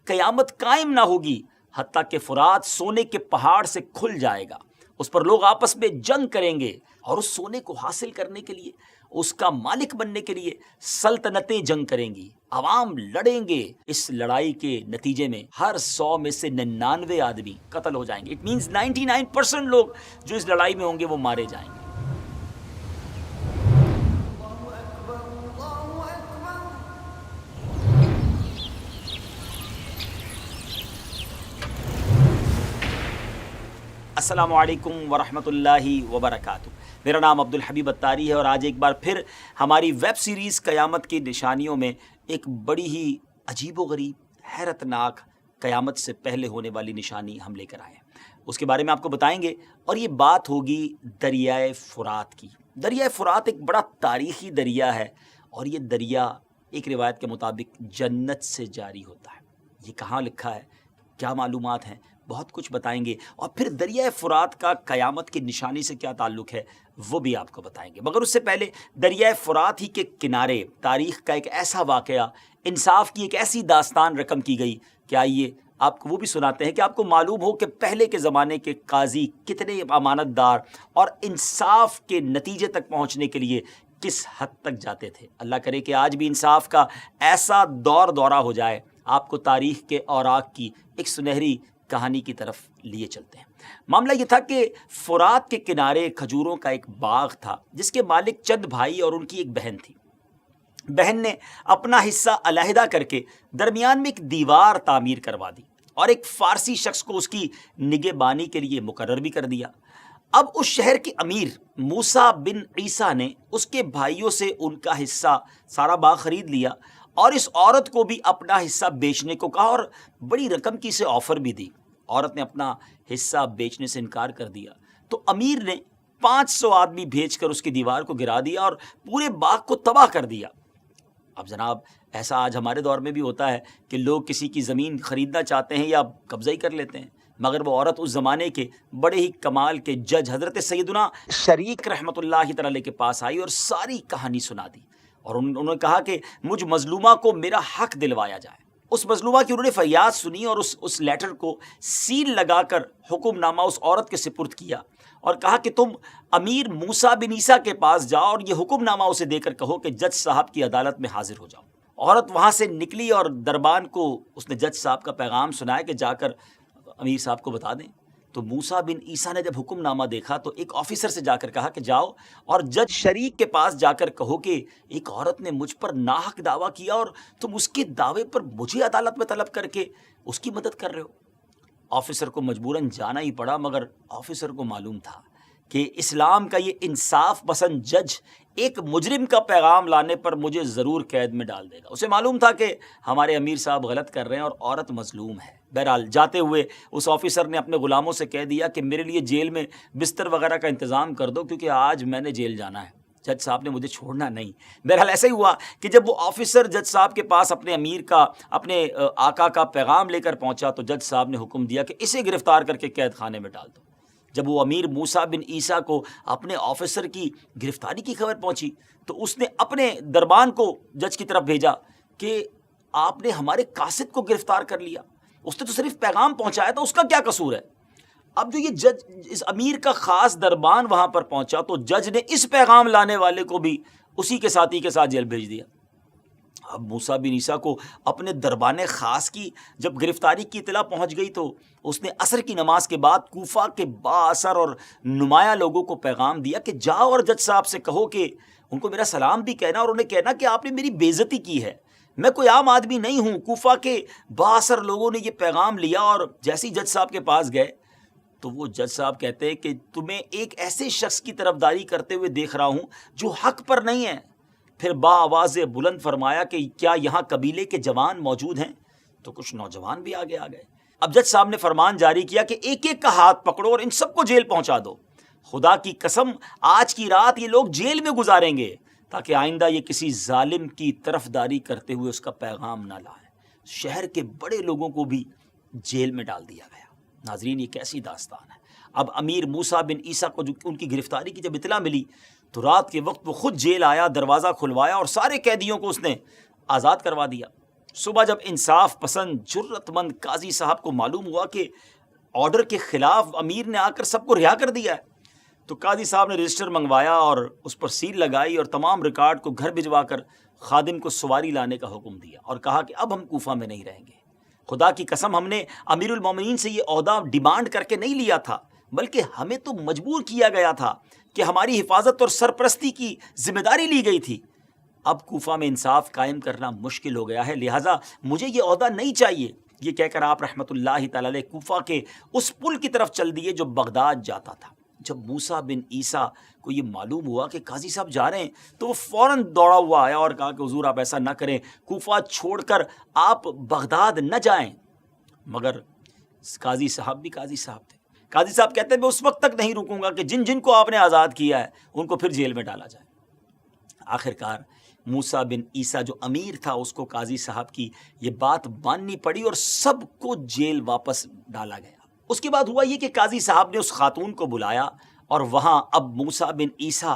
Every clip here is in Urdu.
قیامت قائم نہ ہوگی حتیٰ کہ فرات سونے کے پہاڑ سے کھل جائے گا، اس پر لوگ آپس میں جنگ کریں گے اور اس سونے کو حاصل کرنے کے لیے، اس کا مالک بننے کے لیے سلطنتیں جنگ کریں گی، عوام لڑیں گے۔ اس لڑائی کے نتیجے میں ہر 100 میں سے 99 آدمی قتل ہو جائیں گے۔ اٹ مینز 99% لوگ جو اس لڑائی میں ہوں گے وہ مارے جائیں گے۔ السلام علیکم ورحمۃ اللہ وبرکاتہ۔ میرا نام عبدالحبیب اتاری ہے اور آج ایک بار پھر ہماری ویب سیریز قیامت کی نشانیوں میں ایک بڑی ہی عجیب و غریب، حیرت ناک قیامت سے پہلے ہونے والی نشانی ہم لے کر آئے ہیں۔ اس کے بارے میں آپ کو بتائیں گے، اور یہ بات ہوگی دریائے فرات کی۔ دریائے فرات ایک بڑا تاریخی دریا ہے، اور یہ دریا ایک روایت کے مطابق جنت سے جاری ہوتا ہے۔ یہ کہاں لکھا ہے، کیا معلومات ہیں، بہت کچھ بتائیں گے، اور پھر دریائے فرات کا قیامت کی نشانی سے کیا تعلق ہے وہ بھی آپ کو بتائیں گے۔ مگر اس سے پہلے دریائے فرات ہی کے کنارے تاریخ کا ایک ایسا واقعہ، انصاف کی ایک ایسی داستان رقم کی گئی کہ آئیے آپ کو وہ بھی سناتے ہیں کہ آپ کو معلوم ہو کہ پہلے کے زمانے کے قاضی کتنے امانت دار اور انصاف کے نتیجے تک پہنچنے کے لیے کس حد تک جاتے تھے۔ اللہ کرے کہ آج بھی انصاف کا ایسا دورہ ہو جائے۔ آپ کو تاریخ کے اوراق کی ایک سنہری کہانی کی طرف لیے چلتے ہیں۔ معاملہ یہ تھا کہ فرات کے کنارے کھجوروں کا ایک باغ تھا، جس کے مالک چند بھائی اور ان کی ایک بہن تھی۔ بہن نے اپنا حصہ علیحدہ کر کے درمیان میں ایک دیوار تعمیر کروا دی اور ایک فارسی شخص کو اس کی نگہبانی کے لیے مقرر بھی کر دیا۔ اب اس شہر کے امیر موسیٰ بن عیسیٰ نے اس کے بھائیوں سے ان کا حصہ سارا باغ خرید لیا اور اس عورت کو بھی اپنا حصہ بیچنے کو کہا اور بڑی رقم کی اسے آفر بھی دی۔ عورت نے اپنا حصہ بیچنے سے انکار کر دیا تو امیر نے 500 آدمی بھیج کر اس کی دیوار کو گرا دیا اور پورے باغ کو تباہ کر دیا۔ اب جناب ایسا آج ہمارے دور میں بھی ہوتا ہے کہ لوگ کسی کی زمین خریدنا چاہتے ہیں یا قبضہ ہی کر لیتے ہیں، مگر وہ عورت اس زمانے کے بڑے ہی کمال کے جج حضرت سیدنا شریک رحمۃ اللہ تعالی کے پاس آئی اور ساری کہانی سنا دی، اور انہوں نے کہا کہ مجھ مظلومہ کو میرا حق دلوایا جائے۔ اس مظلومہ کی انہوں نے فریاد سنی اور اس لیٹر کو سیل لگا کر حکم نامہ اس عورت کے سپرد کیا اور کہا کہ تم امیر موسیٰ بن عیسیٰ کے پاس جاؤ اور یہ حکم نامہ اسے دے کر کہو کہ جج صاحب کی عدالت میں حاضر ہو جاؤ۔ عورت وہاں سے نکلی اور دربان کو اس نے جج صاحب کا پیغام سنایا کہ جا کر امیر صاحب کو بتا دیں۔ تو موسیٰ بن عیسیٰ نے جب حکم نامہ دیکھا تو ایک آفیسر سے جا کر کہا کہ جاؤ اور جج شریک کے پاس جا کر کہو کہ ایک عورت نے مجھ پر ناحق دعویٰ کیا اور تم اس کے دعوے پر مجھے عدالت میں طلب کر کے اس کی مدد کر رہے ہو۔ آفیسر کو مجبوراً جانا ہی پڑا، مگر آفیسر کو معلوم تھا کہ اسلام کا یہ انصاف پسند جج ایک مجرم کا پیغام لانے پر مجھے ضرور قید میں ڈال دے گا۔ اسے معلوم تھا کہ ہمارے امیر صاحب غلط کر رہے ہیں اور عورت مظلوم ہے۔ بہرحال جاتے ہوئے اس آفیسر نے اپنے غلاموں سے کہہ دیا کہ میرے لیے جیل میں بستر وغیرہ کا انتظام کر دو، کیونکہ آج میں نے جیل جانا ہے، جج صاحب نے مجھے چھوڑنا نہیں۔ بہرحال ایسا ہی ہوا کہ جب وہ آفیسر جج صاحب کے پاس اپنے امیر کا، اپنے آقا کا پیغام لے کر پہنچا تو جج صاحب نے حکم دیا کہ اسے گرفتار کر کے قید خانے میں ڈال دو۔ جب وہ امیر موسیٰ بن عیسیٰ کو اپنے آفیسر کی گرفتاری کی خبر پہنچی تو اس نے اپنے دربان کو جج کی طرف بھیجا کہ آپ نے ہمارے قاصد کو گرفتار کر لیا، اس نے تو صرف پیغام پہنچایا تھا، اس کا کیا قصور ہے؟ اب جو یہ جج، اس امیر کا خاص دربان وہاں پر پہنچا تو جج نے اس پیغام لانے والے کو بھی اسی کے ساتھی کے ساتھ جیل بھیج دیا۔ اب موسیٰ بن عیسیٰ کو اپنے دربان خاص کی جب گرفتاری کی اطلاع پہنچ گئی تو اس نے عصر کی نماز کے بعد کوفہ کے با اثر اور نمایاں لوگوں کو پیغام دیا کہ جاؤ اور جج صاحب سے کہو کہ ان کو میرا سلام بھی کہنا اور انہیں کہنا کہ آپ نے میری بے عزتی کی ہے، میں کوئی عام آدمی نہیں ہوں۔ کوفہ کے با اثر لوگوں نے یہ پیغام لیا اور جیسے ہی جج صاحب کے پاس گئے تو وہ جج صاحب کہتے ہیں کہ تمہیں ایک ایسے شخص کی طرفداری کرتے ہوئے دیکھ رہا ہوں جو حق پر نہیں ہے۔ پھر با آواز بلند فرمایا کہ کیا یہاں قبیلے کے جوان موجود ہیں؟ تو کچھ نوجوان بھی آگے آ گئے۔ اب جج صاحب نے فرمان جاری کیا کہ ایک ایک کا ہاتھ پکڑو اور ان سب کو جیل پہنچا دو۔ خدا کی قسم آج کی رات یہ لوگ جیل میں گزاریں گے تاکہ آئندہ یہ کسی ظالم کی طرفداری کرتے ہوئے اس کا پیغام نہ لائیں۔ شہر کے بڑے لوگوں کو بھی جیل میں ڈال دیا گیا۔ ناظرین یہ کیسی داستان ہے۔ اب امیر موسیٰ بن عیسیٰ کو جو ان کی گرفتاری کی جب اطلاع ملی تو رات کے وقت وہ خود جیل آیا، دروازہ کھلوایا اور سارے قیدیوں کو اس نے آزاد کروا دیا۔ صبح جب انصاف پسند جرت مند قاضی صاحب کو معلوم ہوا کہ آرڈر کے خلاف امیر نے آ کر سب کو رہا کر دیا ہے، تو قاضی صاحب نے رجسٹر منگوایا اور اس پر سیل لگائی اور تمام ریکارڈ کو گھر بھجوا کر خادم کو سواری لانے کا حکم دیا اور کہا کہ اب ہم کوفہ میں نہیں رہیں گے۔ خدا کی قسم، ہم نے امیر المومنین سے یہ عہدہ ڈیمانڈ کر کے نہیں لیا تھا، بلکہ ہمیں تو مجبور کیا گیا تھا کہ ہماری حفاظت اور سرپرستی کی ذمہ داری لی گئی تھی۔ اب کوفہ میں انصاف قائم کرنا مشکل ہو گیا ہے، لہٰذا مجھے یہ عہدہ نہیں چاہیے۔ یہ کہہ کر آپ رحمۃ اللہ تعالی علیہ کوفہ کے اس پل کی طرف چل دیے جو بغداد جاتا تھا۔ جب موسیٰ بن عیسیٰ کو یہ معلوم ہوا کہ قاضی صاحب جا رہے ہیں تو وہ فوراً دوڑا ہوا آیا اور کہا کہ حضور آپ ایسا نہ کریں، کوفہ چھوڑ کر آپ بغداد نہ جائیں۔ مگر قاضی صاحب بھی قاضی صاحب تھے۔ قاضی صاحب کہتے ہیں میں اس وقت تک نہیں رکوں گا کہ جن جن کو آپ نے آزاد کیا ہے ان کو پھر جیل میں ڈالا جائے۔ آخرکار موسیٰ بن عیسیٰ جو امیر تھا اس کو قاضی صاحب کی یہ بات ماننی پڑی اور سب کو جیل واپس ڈالا گیا۔ اس کے بعد ہوا یہ کہ قاضی صاحب نے اس خاتون کو بلایا اور وہاں اب موسیٰ بن عیسیٰ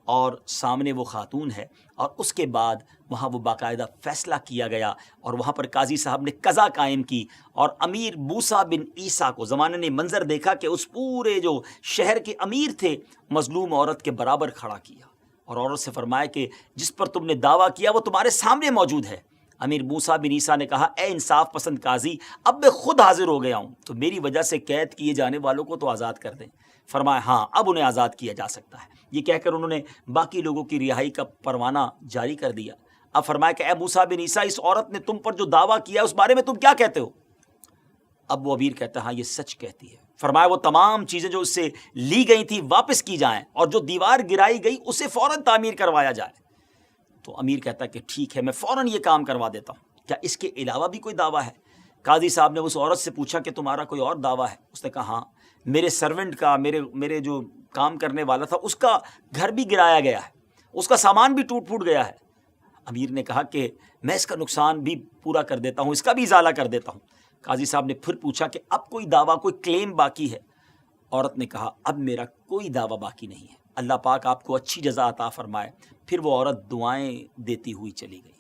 اور سامنے وہ خاتون ہے، اور اس کے بعد وہاں وہ باقاعدہ فیصلہ کیا گیا اور وہاں پر قاضی صاحب نے قضا قائم کی اور امیر موسیٰ بن عیسیٰ کو زمانے نے منظر دیکھا کہ اس پورے جو شہر کے امیر تھے مظلوم عورت کے برابر کھڑا کیا اور عورت سے فرمایا کہ جس پر تم نے دعویٰ کیا وہ تمہارے سامنے موجود ہے۔ امیر موسیٰ بن عیسیٰ نے کہا اے انصاف پسند قاضی، اب میں خود حاضر ہو گیا ہوں، تو میری وجہ سے قید کیے جانے والوں کو تو آزاد کر دیں۔ فرمایا ہاں اب انہیں آزاد کیا جا سکتا ہے۔ یہ کہہ کر انہوں نے باقی لوگوں کی رہائی کا پروانہ جاری کر دیا۔ اب فرمایا کہ اے موسیٰ بن عیسیٰ، اس عورت نے تم پر جو دعویٰ کیا اس بارے میں تم کیا کہتے ہو؟ اب وہ امیر کہتا ہے ہاں یہ سچ کہتی ہے۔ فرمایا وہ تمام چیزیں جو اس سے لی گئی تھی واپس کی جائیں اور جو دیوار گرائی گئی اسے فوراً تعمیر کروایا جائے۔ تو امیر کہتا ہے کہ ٹھیک ہے میں فوراً یہ کام کروا دیتا ہوں، کیا اس کے علاوہ بھی کوئی دعویٰ ہے؟ قاضی صاحب نے اس عورت سے پوچھا کہ تمہارا کوئی اور دعویٰ ہے؟ اس نے کہا ہاں، میرے سرونٹ کا، میرے جو کام کرنے والا تھا اس کا گھر بھی گرایا گیا ہے، اس کا سامان بھی ٹوٹ پھوٹ گیا ہے۔ امیر نے کہا کہ میں اس کا نقصان بھی پورا کر دیتا ہوں، اس کا بھی ازالہ کر دیتا ہوں۔ قاضی صاحب نے پھر پوچھا کہ اب کوئی دعویٰ، کوئی کلیم باقی ہے؟ عورت نے کہا اب میرا کوئی دعویٰ باقی نہیں ہے، اللہ پاک آپ کو اچھی جزا عطا فرمائے۔ پھر وہ عورت دعائیں دیتی ہوئی چلی گئی۔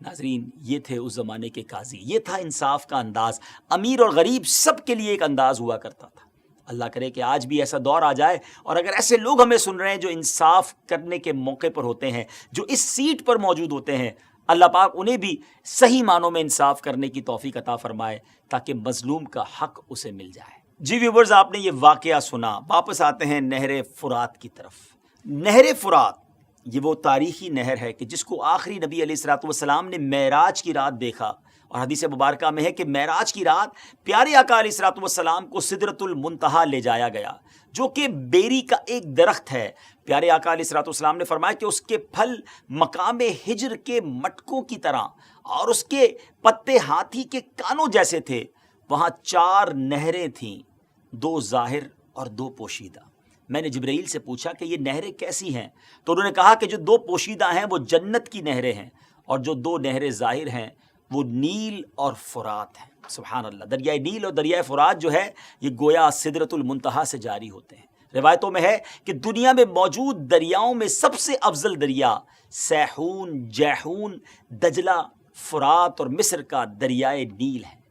ناظرین، یہ تھے اس زمانے کے قاضی، یہ تھا انصاف کا انداز۔ امیر اور غریب سب کے لیے ایک انداز ہوا کرتا تھا۔ اللہ کرے کہ آج بھی ایسا دور آ جائے اور اگر ایسے لوگ ہمیں سن رہے ہیں جو انصاف کرنے کے موقع پر ہوتے ہیں، جو اس سیٹ پر موجود ہوتے ہیں، اللہ پاک انہیں بھی صحیح معنوں میں انصاف کرنے کی توفیق عطا فرمائے تاکہ مظلوم کا حق اسے مل جائے۔ جی ویورز، آپ نے یہ واقعہ سنا۔ واپس آتے ہیں نہر فرات کی طرف۔ نہر فرات یہ وہ تاریخی نہر ہے کہ جس کو آخری نبی علیہ الصلوۃ والسلام نے معراج کی رات دیکھا، اور حدیث مبارکہ میں ہے کہ معراج کی رات پیارے آقا علیہ الصلوۃ والسلام کو سدرۃ المنتہا لے جایا گیا، جو کہ بیری کا ایک درخت ہے۔ پیارے آقا علیہ الصلوۃ والسلام نے فرمایا کہ اس کے پھل مقام ہجر کے مٹکوں کی طرح اور اس کے پتے ہاتھی کے کانوں جیسے تھے۔ وہاں 4 نہریں تھیں، 2 ظاہر اور 2 پوشیدہ۔ میں نے جبرائیل سے پوچھا کہ یہ نہریں کیسی ہیں، تو انہوں نے کہا کہ جو 2 پوشیدہ ہیں وہ جنت کی نہریں ہیں، اور جو 2 نہریں ظاہر ہیں وہ نیل اور فرات ہیں۔ سبحان اللہ، دریائے نیل اور دریائے فرات جو ہے یہ گویا سدرۃ المنتہا سے جاری ہوتے ہیں۔ روایتوں میں ہے کہ دنیا میں موجود دریاؤں میں سب سے افضل دریا سیحون، جیحون، دجلہ، فرات اور مصر کا دریائے نیل ہے۔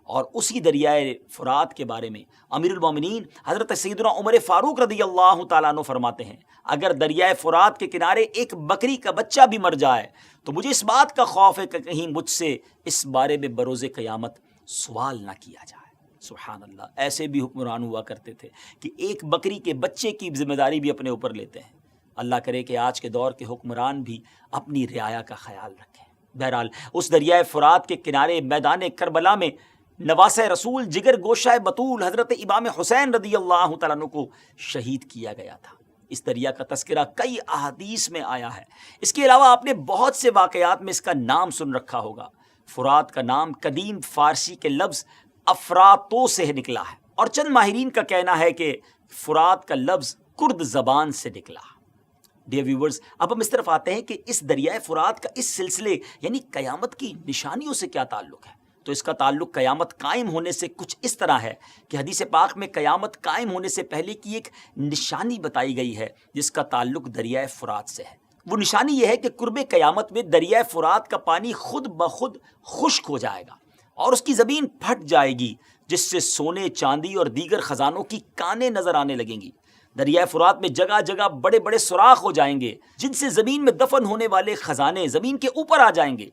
اور اسی دریائے فرات کے بارے میں امیر المومنین حضرت سیدنا عمر فاروق رضی اللہ تعالیٰ عنہ فرماتے ہیں اگر دریائے فرات کے کنارے ایک بکری کا بچہ بھی مر جائے تو مجھے اس بات کا خوف ہے کہ کہیں مجھ سے اس بارے میں بروز قیامت سوال نہ کیا جائے۔ سبحان اللہ، ایسے بھی حکمران ہوا کرتے تھے کہ ایک بکری کے بچے کی ذمہ داری بھی اپنے اوپر لیتے ہیں۔ اللہ کرے کہ آج کے دور کے حکمران بھی اپنی رعایا کا خیال رکھیں۔ بہرحال اس دریائے فرات کے کنارے میدان کربلا میں نواسہ رسول جگر گوشہ بطول حضرت امام حسین رضی اللہ تعالیٰ عنہ کو شہید کیا گیا تھا۔ اس دریا کا تذکرہ کئی احادیث میں آیا ہے۔ اس کے علاوہ آپ نے بہت سے واقعات میں اس کا نام سن رکھا ہوگا۔ فرات کا نام قدیم فارسی کے لفظ افراتو سے نکلا ہے، اور چند ماہرین کا کہنا ہے کہ فرات کا لفظ کرد زبان سے نکلا۔ ڈیئر ویورز، اب ہم اس طرف آتے ہیں کہ اس دریائے فرات کا اس سلسلے یعنی قیامت کی نشانیوں سے کیا تعلق ہے۔ تو اس کا تعلق قیامت قائم ہونے سے کچھ اس طرح ہے کہ حدیث پاک میں قیامت قائم ہونے سے پہلے کی ایک نشانی بتائی گئی ہے جس کا تعلق دریائے فرات سے ہے۔ وہ نشانی یہ ہے کہ قرب قیامت میں دریائے فرات کا پانی خود بخود خشک ہو جائے گا اور اس کی زمین پھٹ جائے گی، جس سے سونے، چاندی اور دیگر خزانوں کی کانیں نظر آنے لگیں گی۔ دریائے فرات میں جگہ جگہ بڑے بڑے سوراخ ہو جائیں گے، جن سے زمین میں دفن ہونے والے خزانے زمین کے اوپر آ جائیں گے،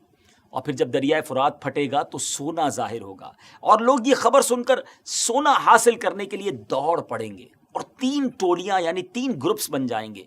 اور پھر جب دریائے فرات پھٹے گا تو سونا ظاہر ہوگا، اور لوگ یہ خبر سن کر سونا حاصل کرنے کے لیے دوڑ پڑیں گے، اور 3 ٹولیاں یعنی 3 گروپس بن جائیں گے،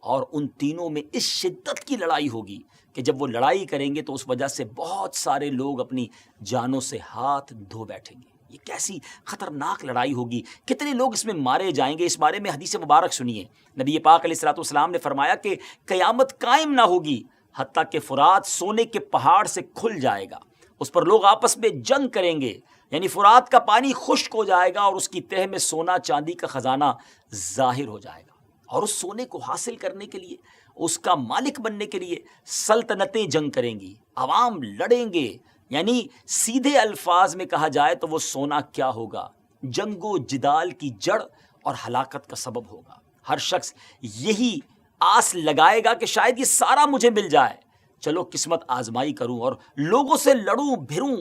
اور ان تینوں میں اس شدت کی لڑائی ہوگی کہ جب وہ لڑائی کریں گے تو اس وجہ سے بہت سارے لوگ اپنی جانوں سے ہاتھ دھو بیٹھیں گے۔ یہ کیسی خطرناک لڑائی ہوگی، کتنے لوگ اس میں مارے جائیں گے، اس بارے میں حدیث مبارک سنیے۔ نبی پاک علیہ الصلوۃ والسلام نے فرمایا کہ قیامت قائم نہ ہوگی حتیٰ کہ فرات سونے کے پہاڑ سے کھل جائے گا، اس پر لوگ آپس میں جنگ کریں گے، یعنی فرات کا پانی خشک ہو جائے گا اور اس کی تہ میں سونا چاندی کا خزانہ ظاہر ہو جائے گا، اور اس سونے کو حاصل کرنے کے لیے، اس کا مالک بننے کے لیے سلطنتیں جنگ کریں گی، عوام لڑیں گے، یعنی سیدھے الفاظ میں کہا جائے تو وہ سونا کیا ہوگا؟ جنگ و جدال کی جڑ اور ہلاکت کا سبب ہوگا۔ ہر شخص یہی آس لگائے گا کہ شاید یہ سارا مجھے مل جائے، چلو قسمت آزمائی کروں اور لوگوں سے لڑوں بھروں۔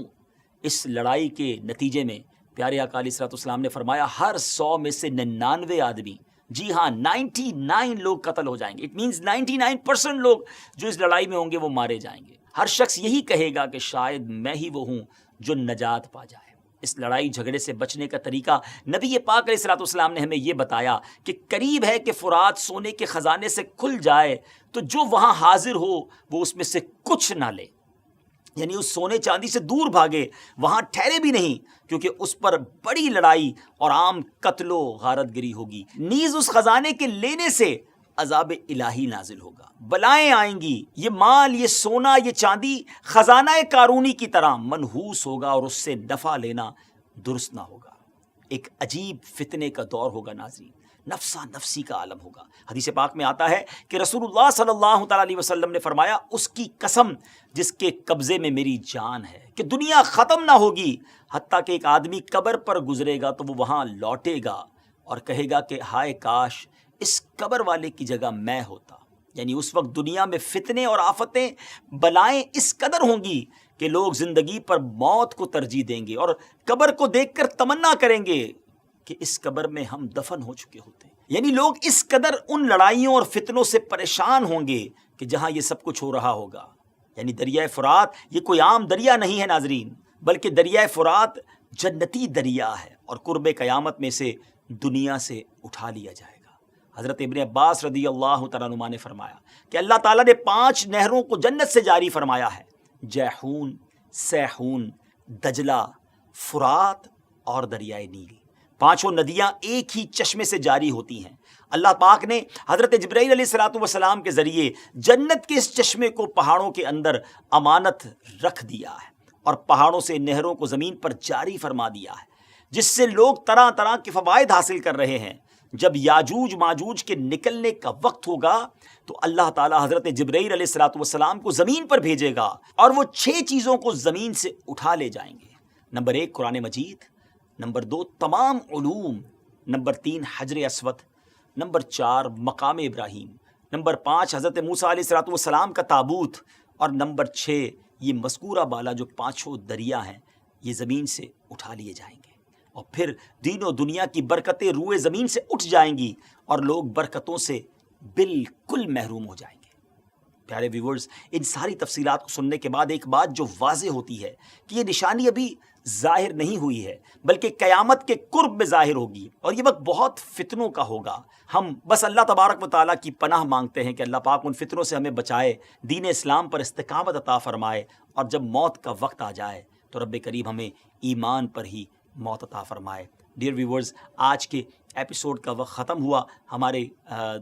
اس لڑائی کے نتیجے میں پیارے آقا علیہ الصلوۃ والسلام نے فرمایا ہر 100 میں سے 99 آدمی، جی ہاں 99 لوگ قتل ہو جائیں گے۔ اٹ مینز 99% لوگ جو اس لڑائی میں ہوں گے وہ مارے جائیں گے۔ ہر شخص یہی کہے گا کہ شاید میں ہی وہ ہوں جو نجات پا جائے۔ اس لڑائی جھگڑے سے بچنے کا طریقہ نبی پاک علیہ الصلوۃ والسلام نے ہمیں یہ بتایا کہ قریب ہے کہ فرات سونے کے خزانے سے کھل جائے تو جو وہاں حاضر ہو وہ اس میں سے کچھ نہ لے، یعنی اس سونے چاندی سے دور بھاگے، وہاں ٹھہرے بھی نہیں، کیونکہ اس پر بڑی لڑائی اور عام قتل و غارت گری ہوگی۔ نیز اس خزانے کے لینے سے عذاب الہی نازل ہوگا، بلائیں آئیں گی، یہ مال، یہ سونا، یہ چاندی خزانہ قارونی کی طرح منحوس ہوگا اور اس سے نفع لینا درست نہ ہوگا۔ ایک عجیب فتنے کا دور ہوگا ناظرین، نفسا نفسی کا عالم ہوگا۔ حدیث پاک میں آتا ہے کہ رسول اللہ صلی اللہ تعالیٰ علیہ وسلم نے فرمایا اس کی قسم جس کے قبضے میں میری جان ہے کہ دنیا ختم نہ ہوگی حتیٰ کہ ایک آدمی قبر پر گزرے گا تو وہ وہاں لوٹے گا اور کہے گا کہ ہائے کاش اس قبر والے کی جگہ میں ہوتا۔ یعنی اس وقت دنیا میں فتنے اور آفتیں، بلائیں اس قدر ہوں گی کہ لوگ زندگی پر موت کو ترجیح دیں گے اور قبر کو دیکھ کر تمنا کریں گے کہ اس قبر میں ہم دفن ہو چکے ہوتے ہیں۔ یعنی لوگ اس قدر ان لڑائیوں اور فتنوں سے پریشان ہوں گے کہ جہاں یہ سب کچھ ہو رہا ہوگا۔ یعنی دریائے فرات یہ کوئی عام دریا نہیں ہے ناظرین، بلکہ دریائے فرات جنتی دریا ہے اور قرب قیامت میں سے دنیا سے اٹھا لیا جائے گا۔ حضرت ابن عباس رضی اللہ تعالیٰ عنہ نے فرمایا کہ اللہ تعالیٰ نے 5 نہروں کو جنت سے جاری فرمایا ہے، جیحون، سیحون، دجلہ، فرات اور دریائے نیل۔ 5 ندیاں ایک ہی چشمے سے جاری ہوتی ہیں۔ اللہ پاک نے حضرت جبرائیل علیہ الصلوۃ والسلام کے ذریعے جنت کے اس چشمے کو پہاڑوں کے اندر امانت رکھ دیا ہے اور پہاڑوں سے نہروں کو زمین پر جاری فرما دیا ہے، جس سے لوگ طرح طرح کے فوائد حاصل کر رہے ہیں۔ جب یاجوج ماجوج کے نکلنے کا وقت ہوگا تو اللہ تعالیٰ حضرت جبرائیل علیہ الصلوۃ والسلام کو زمین پر بھیجے گا اور وہ 6 چیزوں کو زمین سے اٹھا لے جائیں گے۔ نمبر 1 قرآن مجید، نمبر 2 تمام علوم، نمبر 3 حجر اسود، نمبر 4 مقام ابراہیم، نمبر 5 حضرت موسیٰ علیہ الصلوۃ والسلام کا تابوت، اور نمبر 6 یہ مذکورہ بالا جو 5 دریا ہیں یہ زمین سے اٹھا لیے جائیں گے، اور پھر دین و دنیا کی برکتیں روئے زمین سے اٹھ جائیں گی اور لوگ برکتوں سے بالکل محروم ہو جائیں گے۔ پیارے ویورز، ان ساری تفصیلات کو سننے کے بعد ایک بات جو واضح ہوتی ہے کہ یہ نشانی ابھی ظاہر نہیں ہوئی ہے بلکہ قیامت کے قرب میں ظاہر ہوگی، اور یہ وقت بہت فتنوں کا ہوگا۔ ہم بس اللہ تبارک و تعالیٰ کی پناہ مانگتے ہیں کہ اللہ پاک ان فتنوں سے ہمیں بچائے، دین اسلام پر استقامت عطا فرمائے، اور جب موت کا وقت آ جائے تو رب کریم ہمیں ایمان پر ہی موت عطا فرمائے۔ ڈیئر ویورز، آج کے ایپیسوڈ کا وقت ختم ہوا۔ ہمارے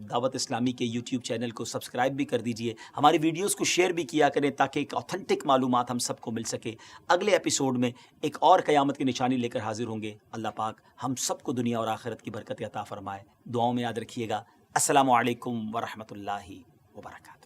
دعوت اسلامی کے یوٹیوب چینل کو سبسکرائب بھی کر دیجئے، ہماری ویڈیوز کو شیئر بھی کیا کریں تاکہ ایک اوتھنٹک معلومات ہم سب کو مل سکے۔ اگلے ایپیسوڈ میں ایک اور قیامت کی نشانی لے کر حاضر ہوں گے۔ اللہ پاک ہم سب کو دنیا اور آخرت کی برکت عطا فرمائے۔ دعاؤں میں یاد رکھیے گا۔ السلام علیکم ورحمۃ اللہ وبرکاتہ۔